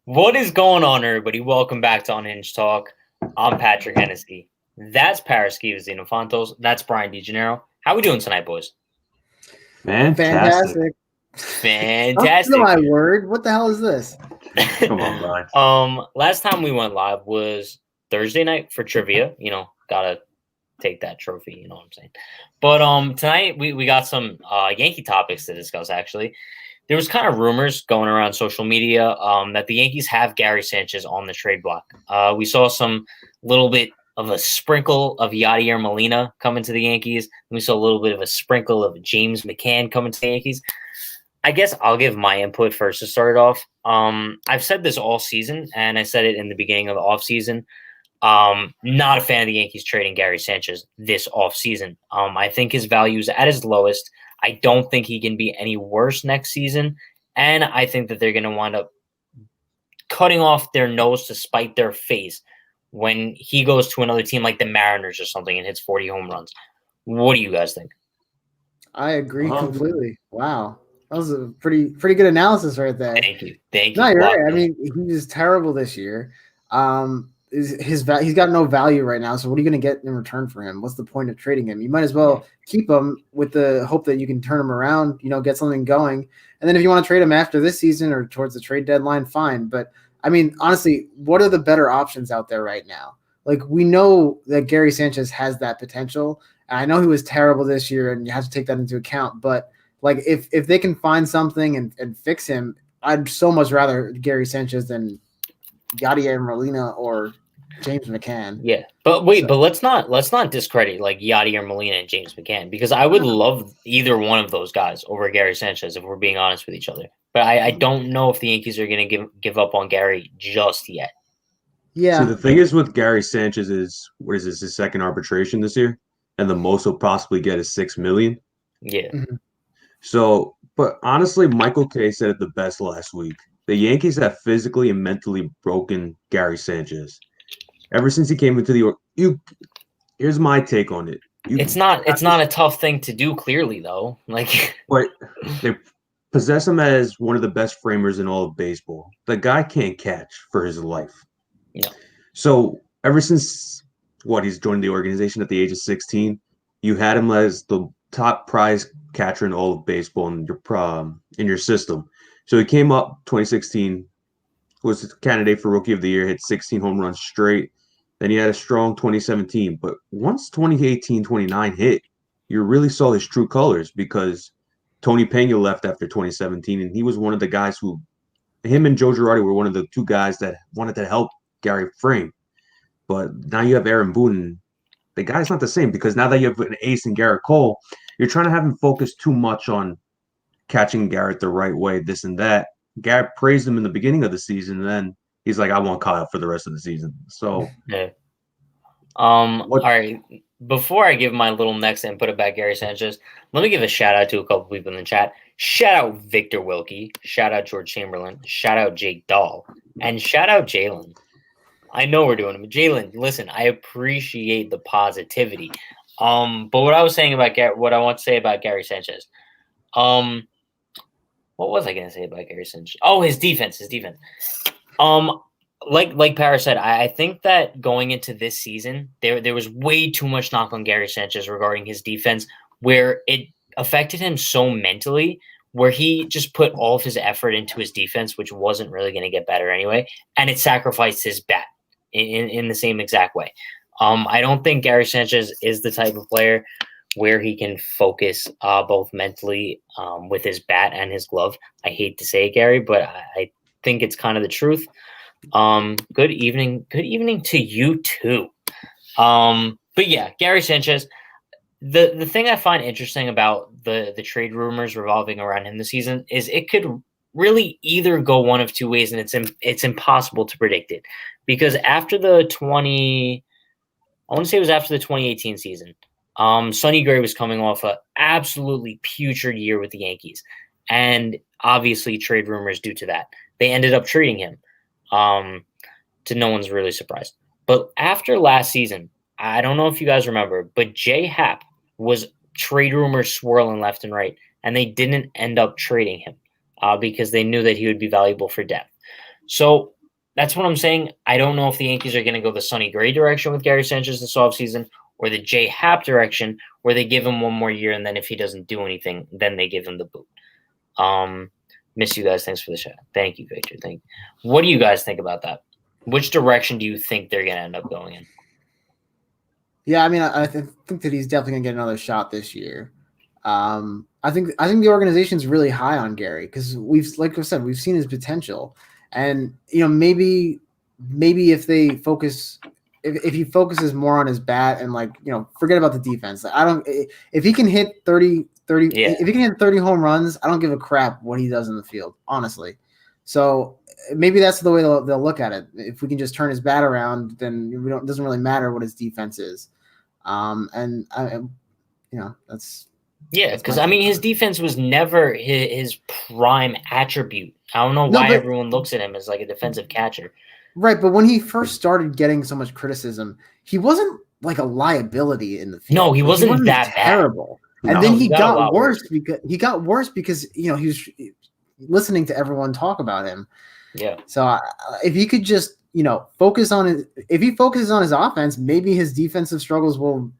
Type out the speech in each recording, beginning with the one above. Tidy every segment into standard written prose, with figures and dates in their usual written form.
What is going on, everybody? Welcome back to Unhinged Talk. I'm Patrick Hennessy. That's Paris Xenofantos. That's Brian DeGennaro. How we doing tonight, boys? Fantastic. Fantastic. My word. What the hell is this? Come on, Brian. Last time we went live was Thursday night for trivia. You know, gotta take that trophy. You know what I'm saying? But tonight we got some Yankee topics to discuss. Actually, there was kind of rumors going around social media that the Yankees have Gary Sanchez on the trade block. We saw some little bit of a sprinkle of Yadier Molina coming to the Yankees. We saw a little bit of a sprinkle of James McCann coming to the Yankees. I guess I'll give my input first to start it off. I've said this all season, and I said it in the beginning of the offseason. Not a fan of the Yankees trading Gary Sanchez this offseason. I think his value is at his lowest. I don't think he can be any worse next season. And I think that they're going to wind up cutting off their nose to spite their face when he goes to another team like the Mariners or something and hits 40 home runs. What do you guys think? I agree completely. Wow. That was a pretty good analysis right there. Thank you. No, you're right. I mean, he was terrible this year. He's got no value right now. So what are you going to get in return for him? What's the point of trading him? You might as well keep him with the hope that you can turn him around, get something going. And then if you want to trade him after this season or towards the trade deadline, fine. But I mean, honestly, what are the better options out there right now? Like, we know that Gary Sanchez has that potential. And I know he was terrible this year, and you have to take that into account. But like, if they can find something and fix him, I'd so much rather Gary Sanchez than Yadier Molina or James McCann. Yeah, but wait, but let's not discredit like Yadier Molina and James McCann, because I would love either one of those guys over Gary Sanchez if we're being honest with each other. But I don't know if the Yankees are going to give up on Gary just yet. Yeah. So the thing is with Gary Sanchez is, what is this, his second arbitration this year, and the most he'll possibly get is $6 million. Yeah. Mm-hmm. So, but honestly, Michael Kay said it the best last week. The Yankees have physically and mentally broken Gary Sanchez. Ever since he came into the here's my take on it. It's not a tough thing to do, clearly, though. Like, but they possess him as one of the best framers in all of baseball. The guy can't catch for his life. No. So ever since he's joined the organization at the age of 16, you had him as the top prize catcher in all of baseball in your system. So he came up 2016, was a candidate for Rookie of the Year, hit 16 home runs straight. Then he had a strong 2017. But once 2018-29 hit, you really saw his true colors, because Tony Pena left after 2017, and he was one of the guys who him and Joe Girardi were one of the two guys that wanted to help Gary frame. But now you have Aaron Boone. The guy's not the same because now that you have an ace in Garrett Cole, you're trying to have him focus too much on catching Garrett the right way, this and that. Garrett praised him in the beginning of the season, and then he's like, I want Kyle for the rest of the season. So, yeah. All right. Before I give my little next input about Gary Sanchez, let me give a shout out to a couple people in the chat. Shout out Victor Wilkie. Shout out George Chamberlain. Shout out Jake Dahl. And shout out Jalen. I know we're doing it. Jalen, listen, I appreciate the positivity. But what I was saying about what I want to say about Gary Sanchez. What was I going to say about Gary Sanchez? Oh, his defense. Like Paris said, I think that going into this season, there was way too much knock on Gary Sanchez regarding his defense, where it affected him so mentally, where he just put all of his effort into his defense, which wasn't really going to get better anyway, and it sacrificed his bat in the same exact way. I don't think Gary Sanchez is the type of player where he can focus both mentally with his bat and his glove. I hate to say it, Gary, but I think it's kind of the truth. Good evening to you too. But yeah, Gary Sanchez. The thing I find interesting about the trade rumors revolving around him this season is it could really either go one of two ways, and it's impossible to predict it, because after the 2018 season, Sonny Gray was coming off a absolutely putrid year with the Yankees, and obviously trade rumors due to that. They ended up trading him. To no one's really surprised. But after last season, I don't know if you guys remember, but Jay Happ was trade rumors swirling left and right, and they didn't end up trading him because they knew that he would be valuable for depth. So that's what I'm saying. I don't know if the Yankees are going to go the Sonny Gray direction with Gary Sanchez this offseason, or the Jay Happ direction, where they give him one more year, and then if he doesn't do anything, then they give him the boot. Miss you guys. Thanks for the chat. Thank you, Victor. Thank you. What do you guys think about that? Which direction do you think they're going to end up going in? Yeah, I mean, I think that he's definitely going to get another shot this year. I think the organization's really high on Gary because like I said, we've seen his potential, and maybe if they focus. If he focuses more on his bat and forget about the defense. If he can hit 30, if he can hit 30 home runs, I don't give a crap what he does in the field, honestly. So maybe that's the way they'll look at it. If we can just turn his bat around, then it doesn't really matter what his defense is. That's because I mean his defense was never his prime attribute. I don't know why everyone looks at him as like a defensive catcher. Right, but when he first started getting so much criticism, he wasn't like a liability in the field. No, he wasn't that terrible. Bad. And then he got worse because he was listening to everyone talk about him. Yeah. So if he could just focus on if he focuses on his offense, maybe his defensive struggles will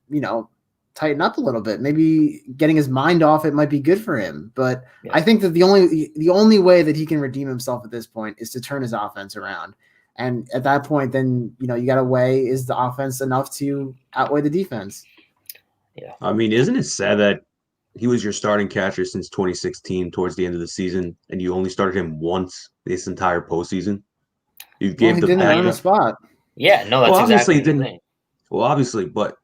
tighten up a little bit. Maybe getting his mind off it might be good for him. But I think that the only way that he can redeem himself at this point is to turn his offense around. And at that point, then, you got to weigh, is the offense enough to outweigh the defense? Yeah. I mean, isn't it sad that he was your starting catcher since 2016 towards the end of the season, and you only started him once this entire postseason? You gave he didn't earn a spot. Yeah, no, that's obviously exactly the thing. Well, obviously, but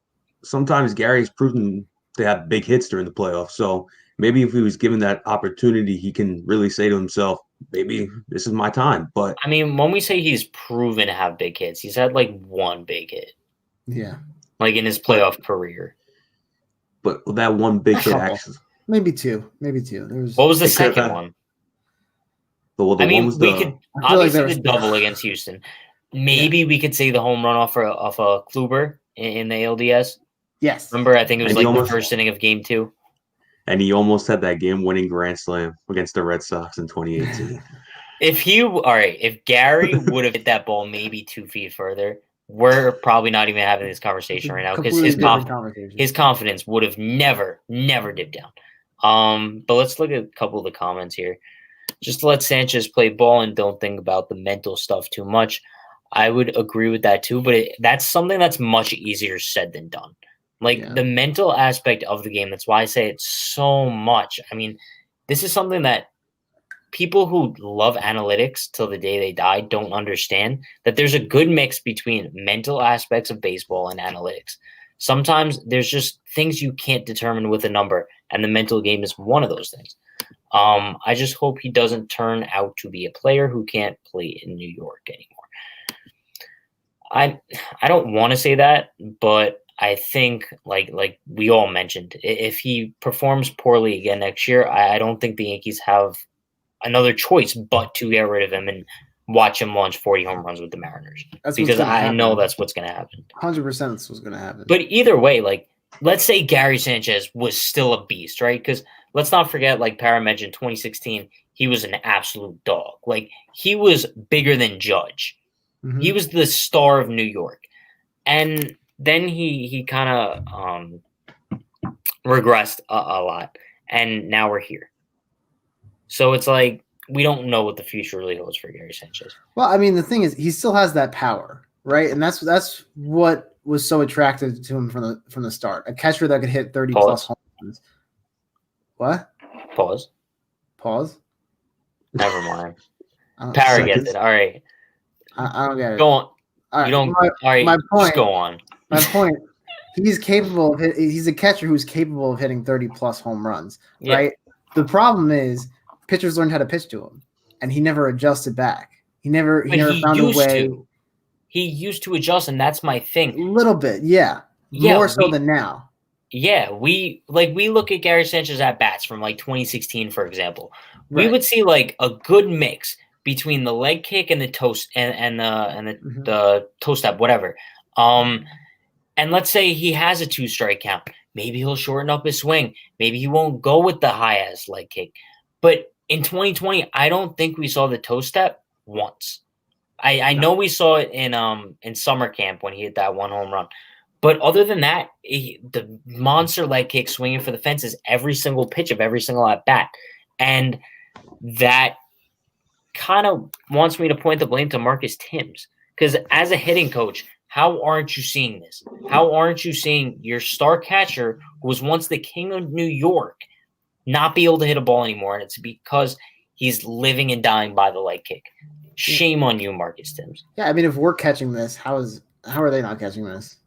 sometimes Gary's proven to have big hits during the playoffs. So maybe if he was given that opportunity, he can really say to himself, maybe this is my time. But I mean, when we say he's proven to have big hits, he's had like one big hit. Yeah. Like in his playoff career. But that one big hit actually. Maybe two. What was the second one? We could obviously the double against Houston. Maybe we could say the home run off a Kluber in the ALDS. Yes. Remember, I think it was the first inning of Game 2. And he almost had that game-winning grand slam against the Red Sox in 2018. If Gary would have hit that ball maybe 2 feet further, we're probably not even having this conversation right now because his confidence would have never dipped down. But let's look at a couple of the comments here. Just let Sanchez play ball and don't think about the mental stuff too much. I would agree with that too, but that's something that's much easier said than done. The mental aspect of the game, that's why I say it so much. I mean, this is something that people who love analytics till the day they die don't understand that there's a good mix between mental aspects of baseball and analytics. Sometimes there's just things you can't determine with a number, and the mental game is one of those things. I just hope he doesn't turn out to be a player who can't play in New York anymore. I don't want to say that, but I think like we all mentioned, if he performs poorly again next year, I don't think the Yankees have another choice but to get rid of him and watch him launch 40 home runs with the Mariners. Because I know that's what's going to happen. 100% that's what's going to happen. But either way, like, let's say Gary Sanchez was still a beast, right? Because let's not forget, like Para mentioned, 2016, he was an absolute dog. Like, he was bigger than Judge. Mm-hmm. He was the star of New York. And then he kind of regressed a lot. And now we're here. So it's like, we don't know what the future really holds for Gary Sanchez. Well, I mean, the thing is, he still has that power, right? And that's what was so attractive to him from the start. A catcher that could hit 30 plus home runs. What? Pause. Never mind. Para gets it. All right. I don't get it. Go on. All right. You don't. All right. My point. Just go on. My point. He's capable of. He's a catcher who's capable of hitting 30 plus home runs, right? The problem is pitchers learned how to pitch to him, and he never adjusted back. He never found a way. He used to adjust, and that's my thing. A little bit, yeah. More so than now. Yeah, we look at Gary Sanchez at bats from like 2016, for example. Right. We would see like a good mix between the leg kick and the toast and the toe step, whatever. And let's say he has a 2-strike count. Maybe he'll shorten up his swing. Maybe he won't go with the high-ass leg kick. But in 2020, I don't think we saw the toe step once. I know we saw it in summer camp when he hit that 1 home run. But other than that, the monster leg kick swinging for the fences every single pitch of every single at-bat. And that kind of wants me to point the blame to Marcus Timms. Because as a hitting coach, how aren't you seeing this? How aren't you seeing your star catcher, who was once the king of New York, not be able to hit a ball anymore? And it's because he's living and dying by the leg kick. Shame on you, Marcus Timms. Yeah, I mean, if we're catching this, how are they not catching this?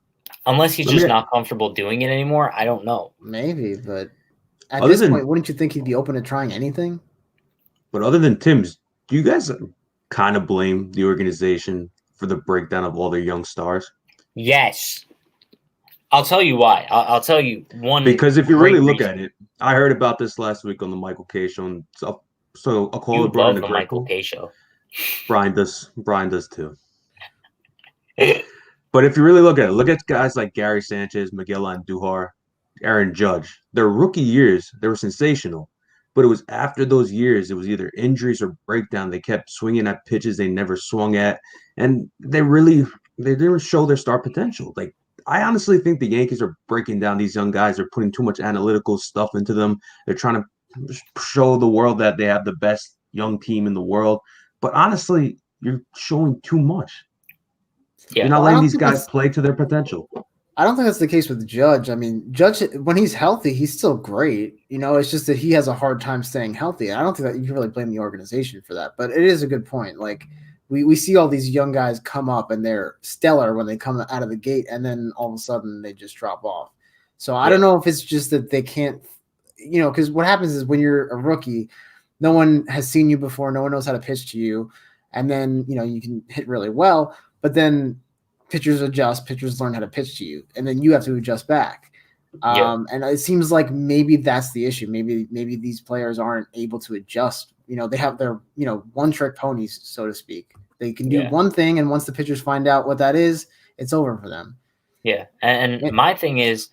Unless he's just not comfortable doing it anymore, I don't know. Maybe, but at this point, wouldn't you think he'd be open to trying anything? But other than Timms, do you guys kind of blame the organization for the breakdown of all their young stars? Yes. I'll tell you why. I'll tell you one. Because if you really look at it, I heard about this last week on the Michael K. Show. And so I'll call it Brian. You love the Michael K. Show. Brian does too. But if you really look at guys like Gary Sanchez, Miguel Andujar, Aaron Judge. Their rookie years, they were sensational. But it was after those years, it was either injuries or breakdown. They kept swinging at pitches they never swung at. And they didn't show their star potential. Like, I honestly think the Yankees are breaking down these young guys. They're putting too much analytical stuff into them. They're trying to show the world that they have the best young team in the world. But honestly, you're showing too much. Yeah, you're not letting these guys play to their potential. I don't think that's the case with Judge. I mean, Judge, when he's healthy, he's still great. You know, it's just that he has a hard time staying healthy. I don't think that you can really blame the organization for that. But it is a good point. Like, we see all these young guys come up and they're stellar when they come out of the gate, and then all of a sudden they just drop off. So I don't know if it's just that they can't, you know, because what happens is when you're a rookie, no one has seen you before. No one knows how to pitch to you. And then, you know, you can hit really well, but then pitchers adjust, pitchers learn how to pitch to you, and then you have to adjust back. And it seems like maybe that's the issue. Maybe these players aren't able to adjust. You know, they have their, you know, one-trick ponies, so to speak. They can do one thing, and once the pitchers find out what that is, it's over for them. Yeah, and my thing is,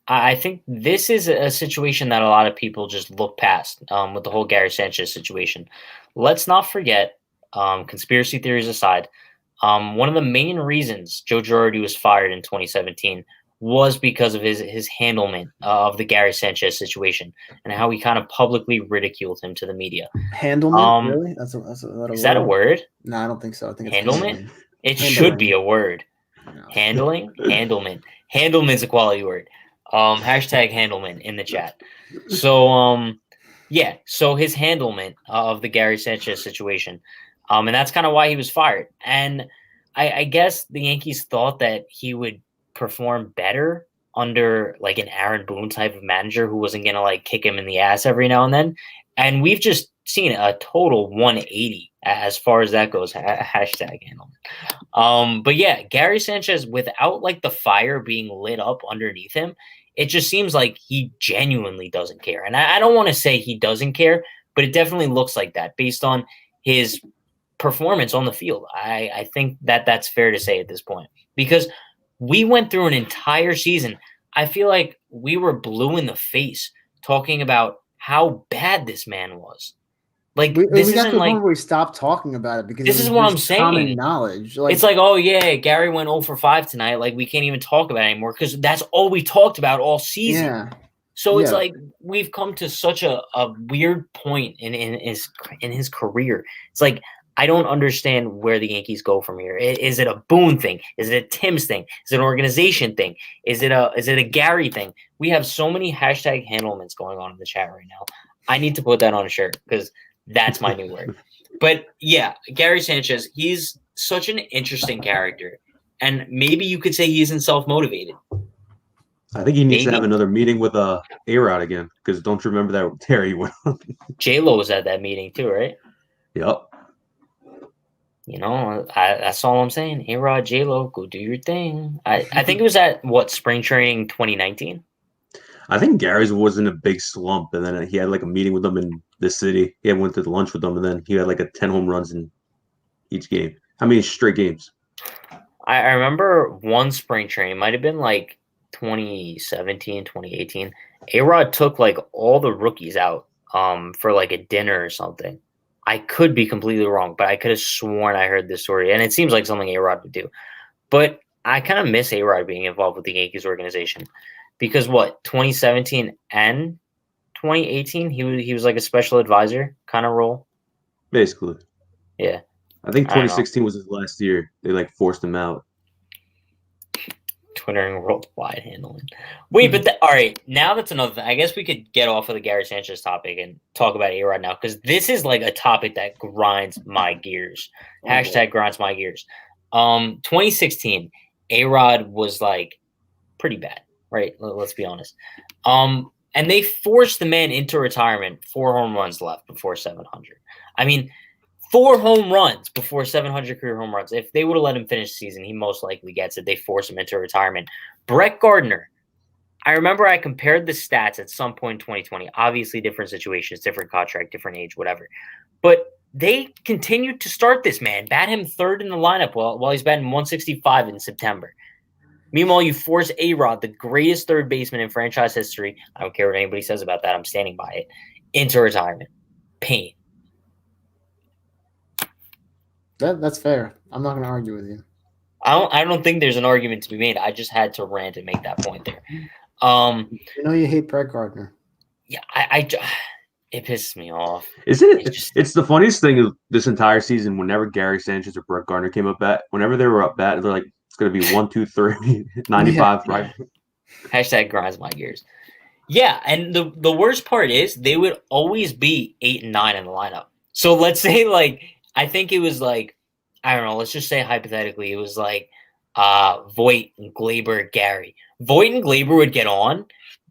I think this is a situation that a lot of people just look past with the whole Gary Sanchez situation. Let's not forget, conspiracy theories aside, one of the main reasons Joe Girardi was fired in 2017 was because of his handlement of the Gary Sanchez situation and how he kind of publicly ridiculed him to the media. Handlement? Really? Is that a word? No, I don't think so. I think it's handlement. It should be a word. No. Handling? Handlement. Handlement's a quality word. Hashtag handlement in the chat. So Yeah, so his handlement of the Gary Sanchez situation, and that's kind of why he was fired. And I guess the Yankees thought that he would perform better under like an Aaron Boone type of manager who wasn't gonna like kick him in the ass every now and then. And we've just seen a total 180 as far as that goes. Hashtag handlement. But yeah, Gary Sanchez, without like the fire being lit up underneath him, it just seems like he genuinely doesn't care. And I don't want to say he doesn't care, but it definitely looks like that based on his performance on the field. I think that that's fair to say at this point because we went through an entire season. I feel like we were blue in the face talking about how bad this man was. Like We this got to isn't the like point where we stopped talking about it because this it is was what I'm just common saying. knowledge. It's like, oh yeah, Gary went 0 for 5 tonight. Like we can't even talk about it anymore because that's all we talked about all season. yeah. So it's Yeah. like we've come to such a weird point in his career. It's like I don't understand where the Yankees go from here. Is it a Boone thing? Is it a Tim's thing? Is it an organization thing? Is it a Gary thing? We have so many hashtag handlements going on in the chat right now. I need to put that on a shirt because that's my new word. But yeah, Gary Sanchez, he's such an interesting character. And maybe you could say he isn't self-motivated. I think he needs to Maybe. have another meeting with A-Rod again because don't you remember that Terry went on? J-Lo was at that meeting too, right? Yep. You know, that's all I'm saying. A-Rod, J-Lo, go do your thing. I think it was at, spring training 2019? I think Gary's was in a big slump, and then he had like a meeting with them in the city. He went to lunch with them, and then he had like 10 home runs in each game. How many straight games? I remember one spring training, might have been like 2017, 2018. A-Rod took like all the rookies out for like a dinner or something. I could be completely wrong, but I could have sworn I heard this story, and it seems like something A-Rod would do. But I kind of miss A-Rod being involved with the Yankees organization because 2017 and 2018, he was like a special advisor kind of role. Basically. Yeah. I think I don't know. 2016 was his last year. They like forced him out. Twittering worldwide handling. Wait, but all right, now that's another thing. I guess we could get off of the Gary Sanchez topic and talk about A-Rod now because this is like a topic that grinds my gears. Hashtag grinds my gears. 2016, A-Rod was like pretty bad, right? Let's be honest. And they forced the man into retirement. 4 home runs left before 700. I mean, 4 home runs before 700 career home runs. If they would have let him finish the season, he most likely gets it. They force him into retirement. Brett Gardner, I remember I compared the stats at some point in 2020. Obviously, different situations, different contract, different age, whatever. But they continued to start this man, bat him third in the lineup while he's batting 165 in September. Meanwhile, you force A-Rod, the greatest third baseman in franchise history, I don't care what anybody says about that, I'm standing by it, into retirement. Pain. That's fair. I'm not going to argue with you. I don't think there's an argument to be made. I just had to rant and make that point there. You hate Brett Gardner. Yeah, it pisses me off. Isn't it? It's the funniest thing of this entire season. Whenever Gary Sanchez or Brett Gardner came up bat, whenever they were up bat, they're like, it's going to be 1, 2, 3, 95, Yeah. right? Hashtag grinds my gears. Yeah, and the worst part is they would always be 8 and 9 in the lineup. So let's say like I think it was like I don't know. Let's just say hypothetically it was like Voit and Glaber, Gary. Voit and Glaber would get on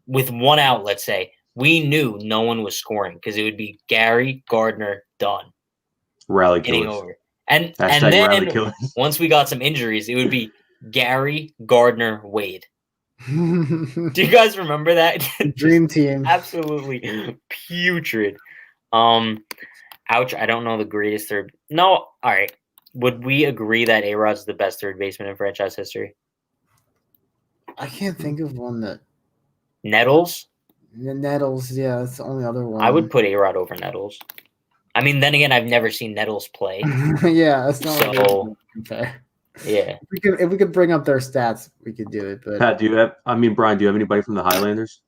with 1 out. Let's say we knew no one was scoring because it would be Gary Gardner done. Rally Getting killers. over. And rally then killers. once we got some injuries, it would be Gary Gardner Wade. Do you guys remember that? Dream team. Absolutely putrid. Ouch. I don't know the greatest third. No. All right. Would we agree that A-Rod's the best third baseman in franchise history? I can't think of one that. Nettles? Nettles, yeah, that's the only other one. I would put A-Rod over Nettles. I mean, then again, I've never seen Nettles play. Yeah, that's not so. Fair. Yeah. If we could bring up their stats, we could do it. But Pat, Brian, do you have anybody from the Highlanders?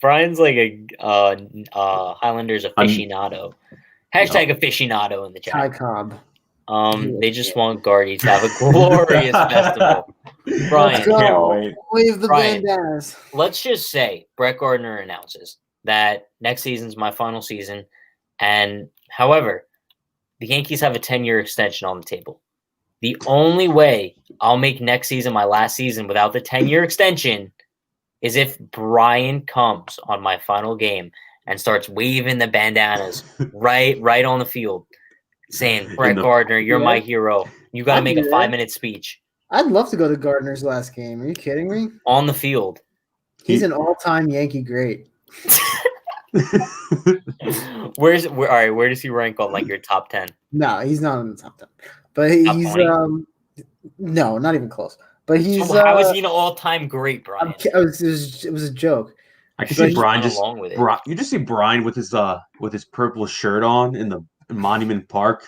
Brian's like a Highlanders aficionado. Hashtag aficionado in the chat. Ty Cobb. They just want Guardy to have a glorious festival. Brian, Let's go. wait. Wave the Brian. bandanas. Let's just say Brett Gardner announces that next season's my final season. And however, the Yankees have a 10-year extension on the table. The only way I'll make next season my last season without the 10-year extension is if Brian comes on my final game and starts waving the bandanas right on the field, saying, Brett Gardner, you're my hero. You got to make a 5-minute speech. I'd love to go to Gardner's last game. Are you kidding me? On the field. He's an all-time Yankee great. Where does he rank on like your top 10? No, he's not in the top 10. But he's no, not even close. But he's so how is he an all-time great, Brian? it was a joke. I can see Brian you just see Brian with his purple shirt on in the Monument Park.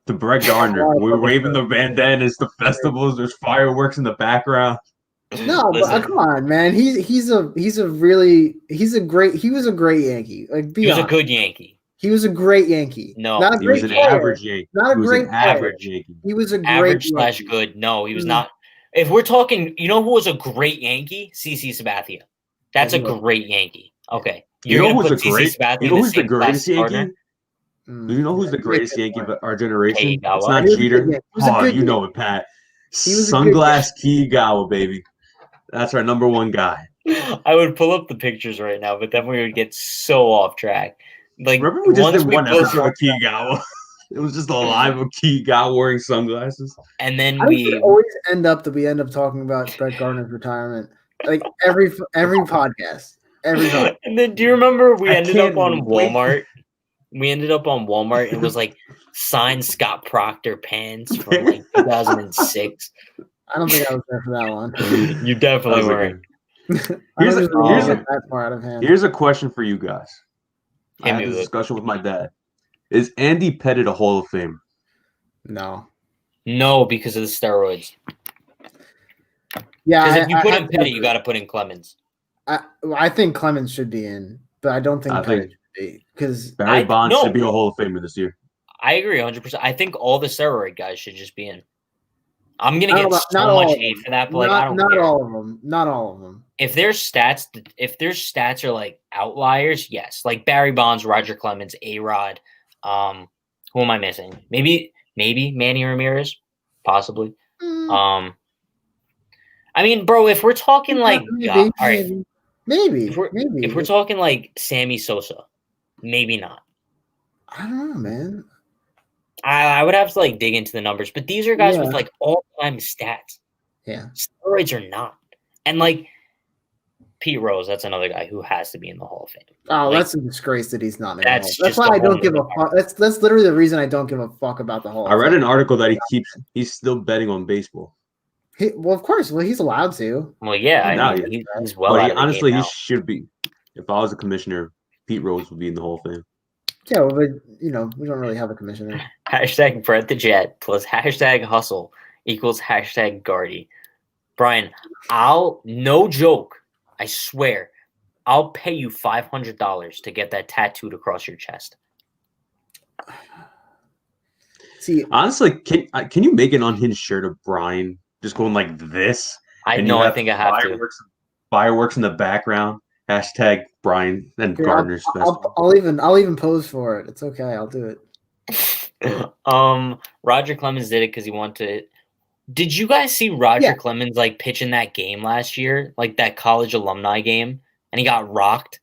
To Brett Gardner, we're waving the bandanas, the festivals, there's fireworks in the background. No, but come on, man. He was a great Yankee. Like he was a good Yankee. He was a great Yankee. No, not a he was an average Yankee. Not a great average Yankee. He was a great average / good. No, he was not. If we're talking, you know who was a great Yankee? CC Sabathia. That's a great Yankee. Okay, you know who's the greatest Yankee? Do you know who's the greatest Yankee of our generation? It's not Jeter. Oh, you know it, Pat. Sunglass Kigawa, baby. That's our number one guy. I would pull up the pictures right now, but then we would get so off track. Like, remember we just did one episode of Kigawa? It was just a live of Kigawa wearing sunglasses. And then we always end up talking about Brett Gardner's retirement. Like every podcast. Every time. And then do you remember we ended up on Walmart? We ended up on Walmart. It was like signed Scott Proctor pants from like 2006. I don't think I was there for that one. You definitely weren't. Here's a question for you guys. I had this discussion with my dad. Is Andy Pettitte a Hall of Fame? No, because of the steroids. Yeah, because if you put in Pettitte, you got to put in Clemens. I think Clemens should be in, but I don't think Pettitte should be, because Barry Bonds should be a Hall of Famer this year. I agree 100%. I think all the steroid guys should just be in. I'm gonna get so much hate for that, but like I don't care. Not all of them. If their stats are like outliers, yes. Like Barry Bonds, Roger Clemens, A-Rod. Who am I missing? Maybe Manny Ramirez, possibly. I mean, bro, if we're talking like all right, maybe if we're talking like Sammy Sosa, maybe not. I don't know, man. I would have to like dig into the numbers, but these are guys with like all-time stats. Yeah, steroids are not, and like Pete Rose, that's another guy who has to be in the Hall of Fame. Oh, like, that's a disgrace that he's not in the Hall. That's why I don't give a fuck. That's literally the reason I don't give a fuck about the Hall. I read an article that he's still betting on baseball. Well, of course. Well, he's allowed to. Well, yeah, he's well. Honestly, he should be. If I was a commissioner, Pete Rose would be in the Hall of Fame. Yeah, well, but we don't really have a commissioner. Hashtag Brett the Jet plus hashtag Hustle equals hashtag Guardy. Brian, no joke, I swear, I'll pay you $500 to get that tattooed across your chest. See, honestly, can you make an unhinged shirt of Brian just going like this? I know. I think I have fireworks in the background. Hashtag Brian and Gardner's festival. I'll even pose for it. It's okay. I'll do it. Roger Clemens did it because he wanted to. Did you guys see Roger Clemens like pitch in that game last year, like that college alumni game, and he got rocked?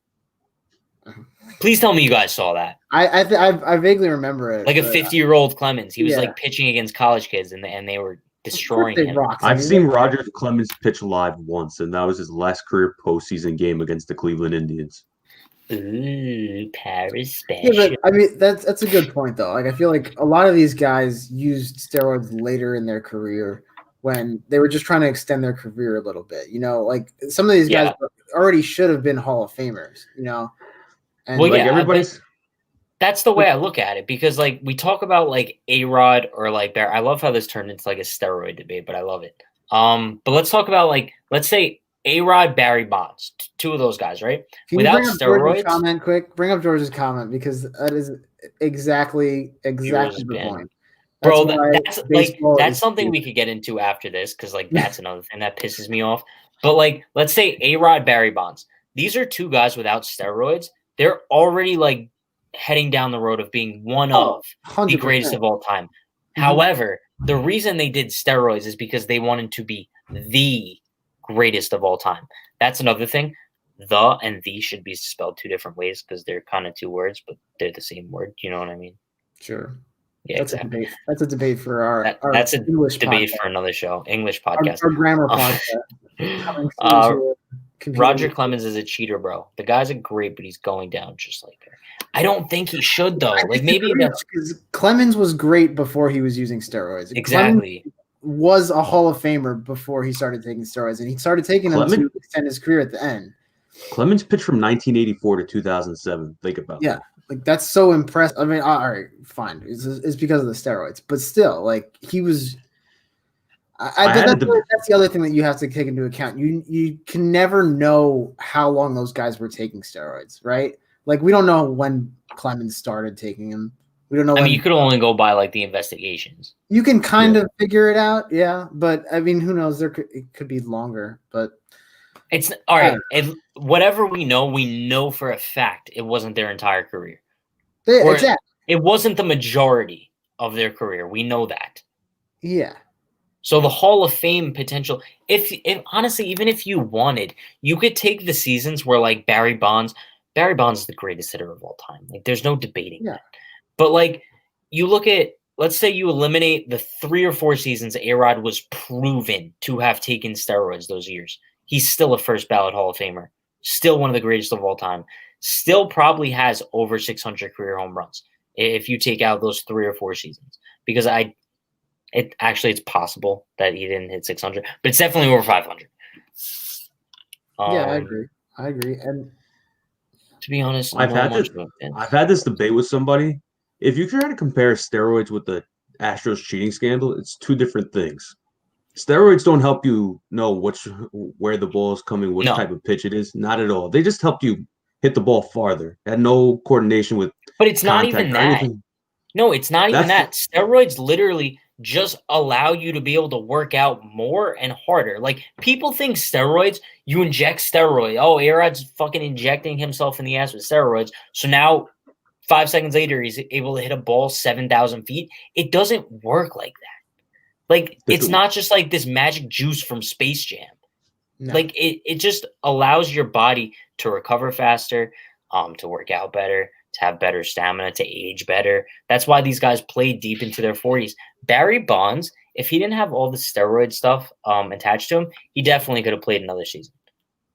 Please tell me you guys saw that. I vaguely remember it. Like a 50-year-old Clemens, he was like pitching against college kids, and they were destroying him. I've seen Roger Clemens pitch live once, and that was his last career postseason game against the Cleveland Indians. Ooh, Paris special. Yeah, but I mean that's a good point though. Like I feel like a lot of these guys used steroids later in their career when they were just trying to extend their career a little bit. You know, like some of these guys already should have been Hall of Famers. You know, and everybody's. That's the way I look at it, because like we talk about like A-Rod or like Bear. I love how this turned into like a steroid debate, but I love it. But let's talk about like, let's say A-Rod, Barry Bonds, two of those guys, right? Without steroids. Comment quick. Bring up George's comment, because that is exactly the point. Bro, why that's baseball that's is something we could get into after this because that's another thing that pisses me off. But let's say A-Rod, Barry Bonds. These are two guys without steroids. They're already heading down the road of being one of the 100%. greatest of all time. Mhm. However, the reason they did steroids is because they wanted to be the greatest of all time. That's another thing. The and the should be spelled two different ways because they're kind of two words, but they're the same word. You know what I mean? Sure. Yeah, That's exactly. a debate. That's a debate for our That's a English debate podcast. for another show. English podcast. Our grammar podcast. Coming soon Uh, to a computer. Roger Clemens is a cheater, bro. The guy's a great, but he's going down just like her. I don't think he should though. Maybe that's because Clemens was great before he was using steroids. exactly. Clemens was a Hall of Famer before he started taking steroids, and he started taking them to extend his career at the end. Clemens pitched from 1984 to 2007. Think about that. That's so impressive. I mean, all right, fine. It's because of the steroids, but still, he was. That's the other thing that you have to take into account. You can never know how long those guys were taking steroids, right? We don't know when Clemens started taking them. We don't know. I mean, you could only go by the investigations. You can kind of figure it out, yeah. But I mean, who knows? It could be longer, but it's all right. Whatever we know for a fact it wasn't their entire career. Exactly. It wasn't the majority of their career. We know that. Yeah. So the Hall of Fame potential, if honestly, even if you wanted, you could take the seasons where Barry Bonds is the greatest hitter of all time. There's no debating that. But you look at, let's say you eliminate the 3 or 4 seasons A-Rod was proven to have taken steroids those years. He's still a first ballot Hall of Famer. Still one of the greatest of all time. Still probably has over 600 career home runs if you take out those 3 or 4 seasons. Because it's possible that he didn't hit 600, but it's definitely over 500. I agree. And to be honest, I've had this debate with somebody. If you try to compare steroids with the Astros cheating scandal, it's two different things. Steroids don't help you know where the ball is coming, what type of pitch it is. Not at all. They just help you hit the ball farther. Had no coordination with. But it's not even that. No, it's not even that. Steroids literally just allow you to be able to work out more and harder. People think steroids, you inject steroid. Oh, A-Rod's fucking injecting himself in the ass with steroids. So now 5 seconds later, he's able to hit a ball 7,000 feet. It doesn't work like that. It's not just this magic juice from Space Jam. No. It just allows your body to recover faster, to work out better, to have better stamina, to age better. That's why these guys play deep into their 40s. Barry Bonds, if he didn't have all the steroid stuff attached to him, he definitely could have played another season.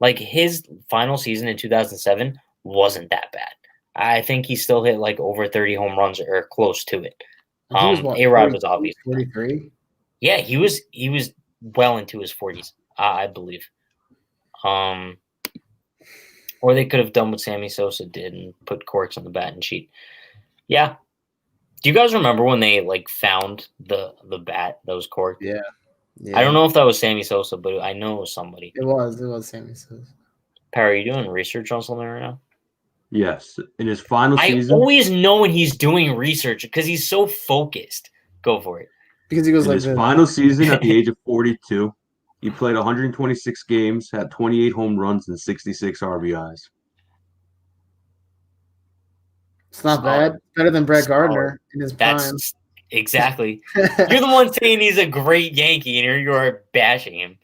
His final season in 2007 wasn't that bad. I think he still hit over 30 home runs or close to it. A-Rod was obviously 43. Yeah, he was well into his 40s, I believe. Or they could have done what Sammy Sosa did and put corks on the bat and cheat. Yeah. Do you guys remember when they found the bat that was corked? Yeah. I don't know if that was Sammy Sosa, but I know it was somebody. It was Sammy Sosa. Perry, are you doing research on something right now? Yes. In his final season. I always know when he's doing research because he's so focused. Go for it. Because he goes in his final season at the age of 42, he played 126 games, had 28 home runs and 66 RBIs. It's not bad. Better than Brett Gardner in his prime. Exactly. You're the one saying he's a great Yankee, and here you are bashing him.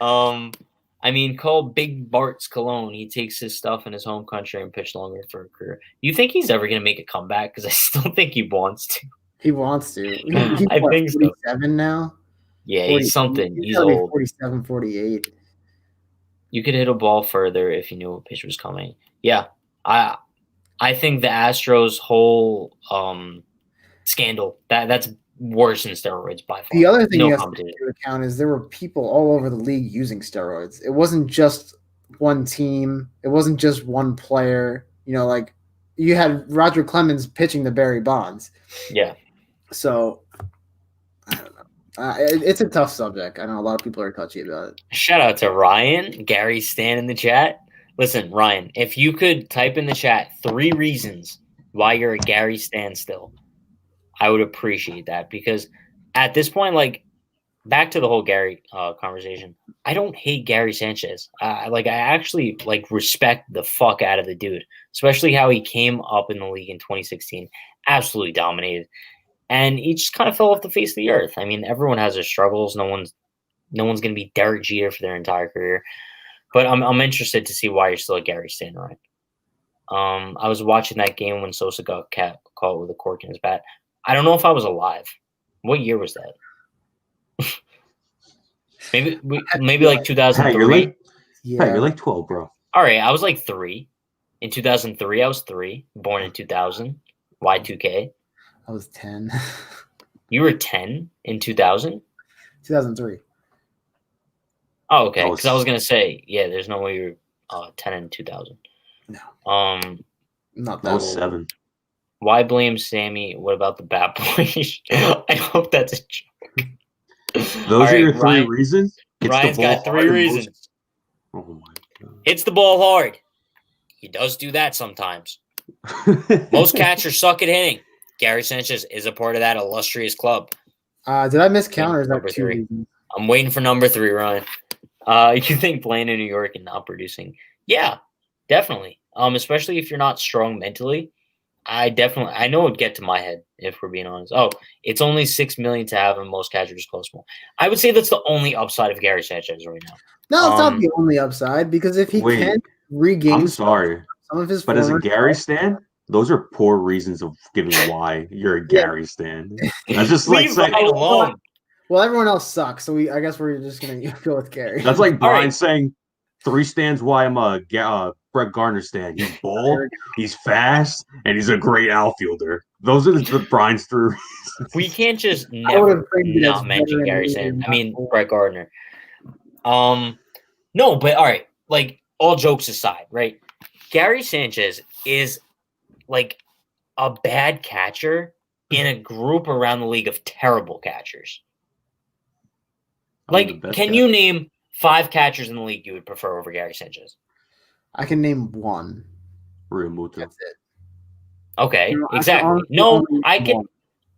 I mean, call Big Bart's Cologne. He takes his stuff in his home country and pitched longer for a career. You think he's ever going to make a comeback? Because I still think he wants to. He wants to. I think 47 so. now? Yeah, 40, he's something. He's old. 47, 48. You could hit a ball further if you knew what pitch was coming. Yeah. I think the Astros' whole scandal, that's worse than steroids by far. The other thing you have to take into account is there were people all over the league using steroids. It wasn't just one team. It wasn't just one player. You had Roger Clemens pitching to Barry Bonds. Yeah. So, I don't know. It's a tough subject. I know a lot of people are touchy about it. Shout out to Ryan, Gary Stan in the chat. Listen, Ryan, if you could type in the chat 3 reasons why you're a Gary Stan still, I would appreciate that because at this point, like back to the whole Gary conversation, I don't hate Gary Sanchez. I actually like respect the fuck out of the dude, especially how he came up in the league in 2016, absolutely dominated, and he just kind of fell off the face of the earth. I mean, everyone has their struggles. No one's going to be Derek Jeter for their entire career, but I'm interested to see why you're still a Gary stan, right? I was watching that game when Sosa got caught with a cork in his bat. I don't know if I was alive. What year was that? maybe like 2003. You're like 12, bro. All right, I was like 3. In 2003, I was 3. Born in 2000. Y2K. I was 10. You were 10 in 2000? 2003. Oh, okay. Because I was gonna say, yeah, there's no way you're 10 in 2000. No. Not that old. 7. Why blame Sammy? What about the Bat Boys? I hope that's a joke. Those are your 3 reasons? Ryan's got 3 reasons. Oh my god. Hits the ball hard. He does do that sometimes. Most catchers suck at hitting. Gary Sanchez is a part of that illustrious club. Did I miscount or is that 2 reasons? I'm waiting for number 3, Ryan. You think playing in New York and not producing? Yeah, definitely. Especially if you're not strong mentally. I know it'd get to my head if we're being honest. Oh, it's only $6 million to have, and most catchers close more. I would say that's the only upside of Gary Sanchez right now. No, it's not the only upside because if he can regain, I'm sorry, some of his. But as a Gary stan, those are poor reasons of giving why you're a Gary stan. That's just like saying alone. Well, everyone else sucks, so I guess we're just gonna go with Gary. That's like Brian saying 3 stands why I'm a Brett Gardner stan. He's bold, he's fast, and he's a great outfielder. Those are the Brian's 3 reasons. We can't just never not mention Gary Sanchez. I mean Brett Gardner. No, but all right. Like all jokes aside, right? Gary Sanchez is like a bad catcher in a group around the league of terrible catchers. Like, can you name 5 catchers in the league you would prefer over Gary Sanchez? I can name 1. Real Muto. That's it. Okay, exactly.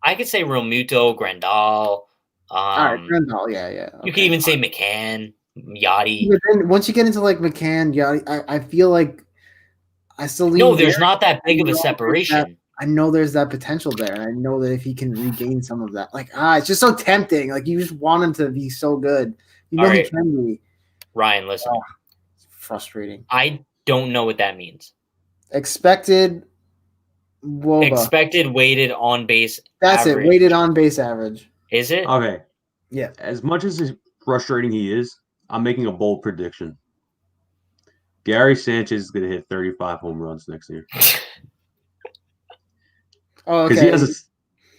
I could say Real Muto, Grandal. All right, Grandal, yeah. Okay. You could even say McCann, Yachty. But then once you get into like McCann, Yachty, I feel like I still lean. No, there's not that big of a separation. I know there's that potential there, and I know that if he can regain some of that, it's just so tempting. Like you just want him to be so good. You know he can be. Ryan, listen. It's frustrating. I don't know what that means. Expected WOBA. Expected weighted on base. That's average. It. Weighted on base average. Is it? Okay. Yeah. As much as frustrating he is, I'm making a bold prediction. Gary Sanchez is going to hit 35 home runs next year. Oh, okay. Because he has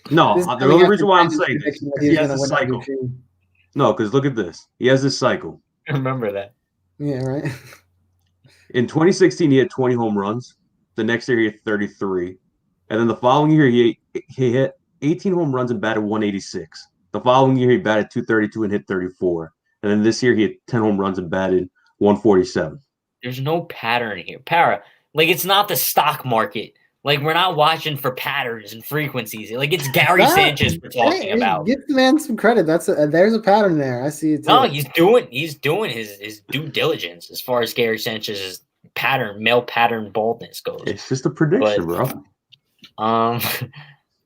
the only reason why I'm saying this is he has a cycle. No, because look at this. He has this cycle. I remember that. Yeah, right. In 2016, he had 20 home runs. The next year, he hit 33. And then the following year, he hit 18 home runs and batted 186. The following year, he batted 232 and hit 34. And then this year, he had 10 home runs and batted 147. There's no pattern here. It's not the stock market. Like, we're not watching for patterns and frequencies. Like, it's Gary Sanchez we're talking about. Give the man some credit. There's a pattern there. I see it too. No, he's doing his due diligence as far as Gary Sanchez's male pattern baldness goes. It's just a prediction, bro.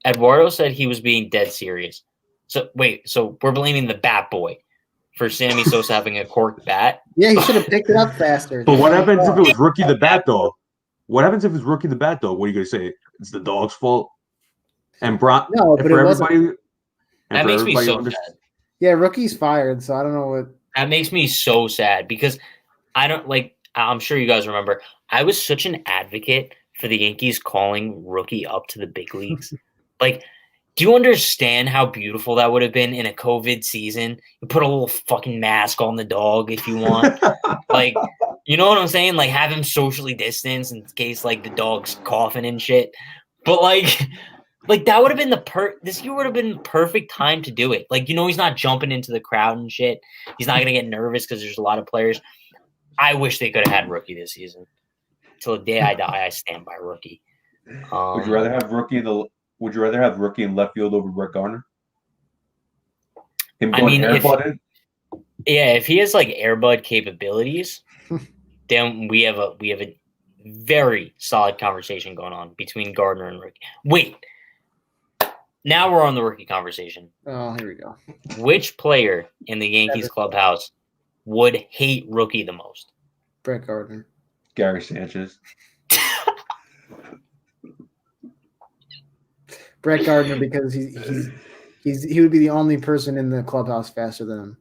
Eduardo said he was being dead serious. So we're blaming the bat boy for Sammy Sosa having a corked bat? Yeah, he should have picked it up faster. But what happens if it was Rookie the Bat, though? What happens if it's Rookie the Bat, though? What are you going to say? It's the dog's fault? And no, but it wasn't. That makes me so sad. Yeah, Rookie's fired, so I don't know what. That makes me so sad because I'm sure you guys remember, I was such an advocate for the Yankees calling Rookie up to the big leagues. Do you understand how beautiful that would have been in a COVID season? You put a little fucking mask on the dog if you want. You know what I'm saying? Have him socially distance in case the dog's coughing and shit. But that would have been this year would have been the perfect time to do it. He's not jumping into the crowd and shit. He's not gonna get nervous because there's a lot of players. I wish they could have had Rookie this season. Till the day I die, I stand by Rookie. Would you rather have Rookie would you rather have rookie in left field over Brett Garner? Him I going mean, airbud? if he has like airbud capabilities, then we have a very solid conversation going on between Gardner and rookie. Wait, now we're on the rookie conversation. Oh, here we go. Which player in the Yankees clubhouse would hate rookie the most? Brett Gardner. Gary Sanchez. Brett Gardner, because he would be the only person in the clubhouse faster than him.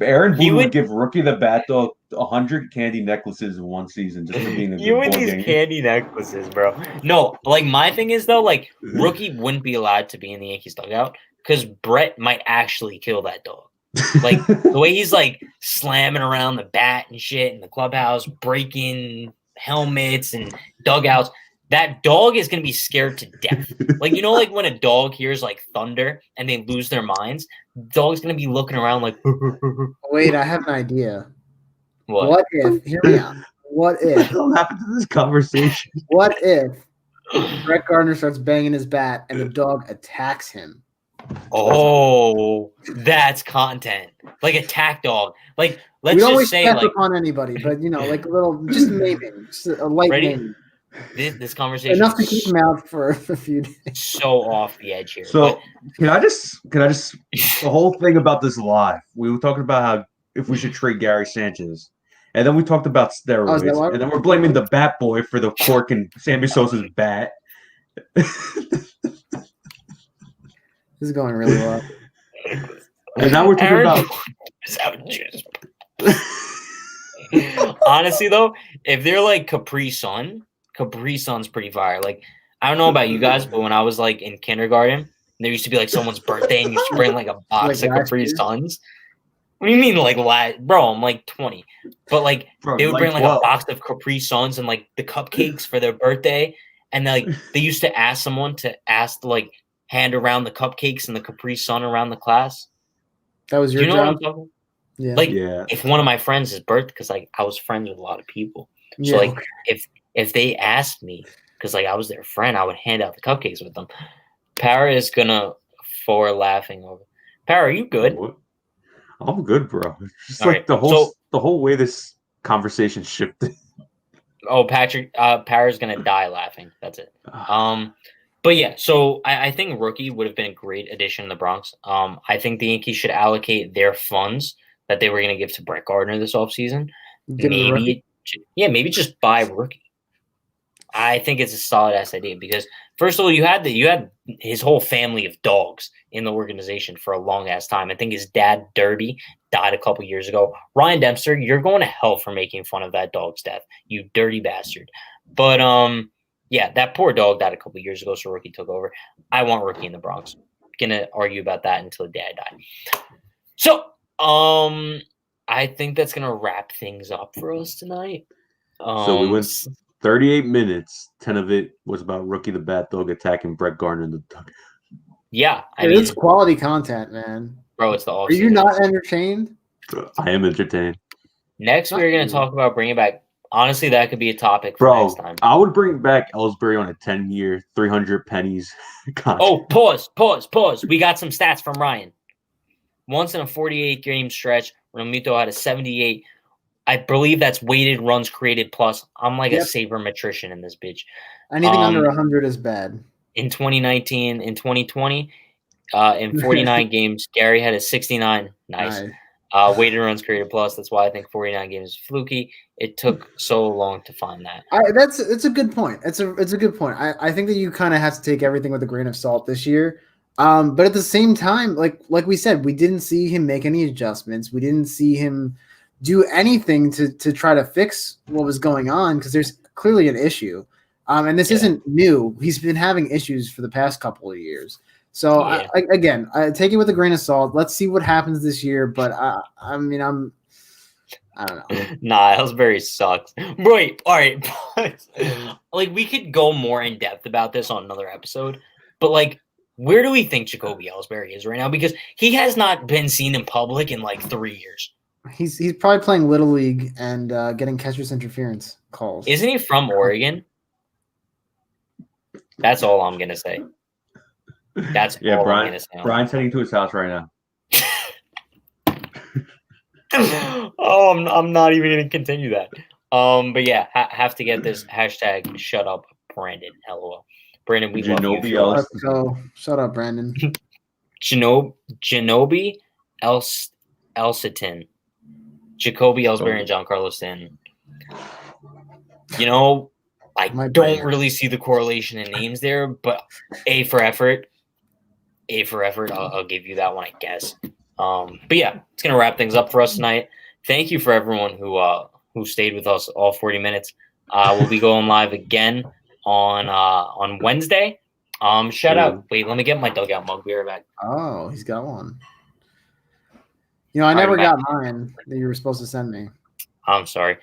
Aaron Boone would give rookie the bat dog 100 candy necklaces in one season just for being a you good with ball these game. candy necklaces, bro. No, like my thing is though, like rookie wouldn't be allowed to be in the Yankees dugout because Brett might actually kill that dog. Like the way he's like slamming around the bat and shit in the clubhouse, breaking helmets and dugouts. That dog is going to be scared to death. Like, you know, like when a dog hears like thunder and they lose their minds, the dog's going to be looking around like. Wait, I have an idea. What if? Hear me out. What if? What happened to this conversation? What if Brett Gardner starts banging his bat and the dog attacks him? Oh, that's content. Like attack dog. Like let's we don't just wish say death like upon anybody, but you know, like a little, just naming, just a light name. This conversation enough to keep him out for a few days. So off the edge here. So can I just the whole thing about this live? We were talking about how if we should trade Gary Sanchez, and then we talked about steroids, and then we're blaming the bat boy for the cork in Sammy Sosa's bat. This is going really well. And now we're talking about. Honestly, though, if they're like Capri Sun's pretty fire. Like, I don't know about you guys, but when I was like in kindergarten, there used to be like someone's birthday and you used to bring like a box of Capri Suns. What do you mean, like, bro? I'm like 20, but like they would bring like a box of Capri Suns and like the cupcakes for their birthday, and like they used to ask someone to like hand around the cupcakes and the Capri Sun around the class. That was your job. Yeah. Like, if one of my friends' birthday, because like I was friends with a lot of people, so like if they asked me, because like I was their friend, I would hand out the cupcakes with them. Para is gonna for laughing over. Para, are you good? I'm good, bro. It's just like the whole way this conversation shifted. Oh, Patrick, Para's gonna die laughing. That's it. But yeah, so I think rookie would have been a great addition in the Bronx. I think the Yankees should allocate their funds that they were going to give to Brett Gardner this offseason. Maybe just buy rookie. I think it's a solid ass idea because first of all, you had his whole family of dogs in the organization for a long ass time. I think his dad Derby died a couple years ago. Ryan Dempster, you're going to hell for making fun of that dog's death, you dirty bastard. But yeah, that poor dog died a couple years ago, so rookie took over. I want rookie in the Bronx. Gonna argue about that until the day I die. So I think that's gonna wrap things up for us tonight. So we went 38 minutes. 10 of it was about rookie the bat dog attacking Brett Gardner in the dugout. Yeah, it's quality content, man. Bro, it's the Are you not entertained? I am entertained. Next, we're gonna talk about bringing back. Honestly, that could be a topic for next time. I would bring back Ellsbury on a 10-year, 300 pennies contract. Oh, pause. We got some stats from Ryan. Once in a 48-game stretch, Romito had a 78. I believe that's weighted runs created plus. I'm like a sabermetrician in this bitch. Anything under 100 is bad. In 2019, in 2020, in 49 games, Gary had a 69. Nice. Weighted runs created plus. That's why I think 49 games is fluky. It took so long to find that. It's a good point. It's a good point. I think that you kind of have to take everything with a grain of salt this year. But at the same time, like we said, we didn't see him make any adjustments. We didn't see him do anything to try to fix what was going on because there's clearly an issue. And this isn't new. He's been having issues for the past couple of years. So I take it with a grain of salt. Let's see what happens this year. But I don't know. Nah, Ellsbury sucks. Wait, all right. Like we could go more in depth about this on another episode. But like, where do we think Jacoby Ellsbury is right now? Because he has not been seen in public in like 3 years. He's probably playing Little League and getting catcher's interference calls. Isn't he from Oregon? That's all I'm gonna say. That's Yeah, all I'm Brian. gonna say. Brian's heading to his house right now. Oh, I'm not even gonna continue that. But yeah, have to get this hashtag shut up Brandon. LOL. Brandon, we love you. Genobi Ellsbury. Let's go. Shut up, Brandon. Genobi Elsitin, Jacoby Ellsbury, and John Carlos Stanton. You know, I don't really see the correlation in names there, but A for effort. I'll give you that one, I guess. But yeah, it's gonna wrap things up for us tonight. Thank you for everyone who stayed with us all 40 minutes. We'll be going live again on Wednesday. Shout out. Wait, let me get my dugout mug. Be right back. Oh, he's got one. You know, I never got mine that you were supposed to send me. I'm sorry.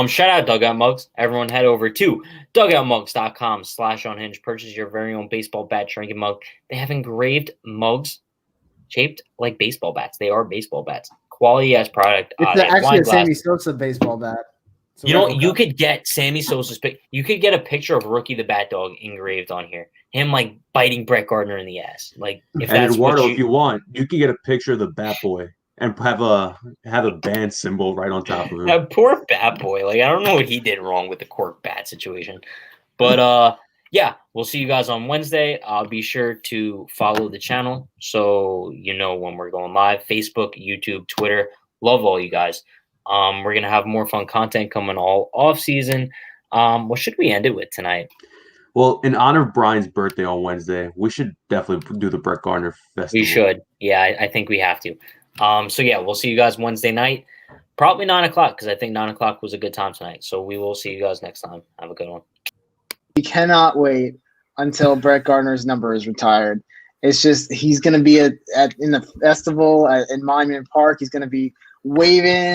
Shout out Dugout Mugs. Everyone head over to dugoutmugs.com/unhinged. Purchase your very own baseball bat drinking mug. They have engraved mugs shaped like baseball bats. They are baseball bats. Quality as product. It's actually a Sammy Sosa baseball bat. You know, you could get Sammy Sosa's pic. You could get a picture of Rookie the Bat Dog engraved on here. Him like biting Brett Gardner in the ass. Like if and that's Eduardo, what if you want, you can get a picture of the Bat Boy and have a band symbol right on top of it. That poor Bat Boy. Like I don't know what he did wrong with the cork bat situation. But yeah, we'll see you guys on Wednesday. Be sure to follow the channel so you know when we're going live. Facebook, YouTube, Twitter. Love all you guys. We're gonna have more fun content coming all off season. What should we end it with tonight? Well, in honor of Brian's birthday on Wednesday, we should definitely do the Brett Gardner Festival. We should. Yeah, I think we have to. So yeah, we'll see you guys Wednesday night. Probably 9 o'clock because I think 9 o'clock was a good time tonight. So we will see you guys next time. Have a good one. We cannot wait until Brett Gardner's number is retired. It's just he's going to be in the festival in Monument Park. He's going to be waving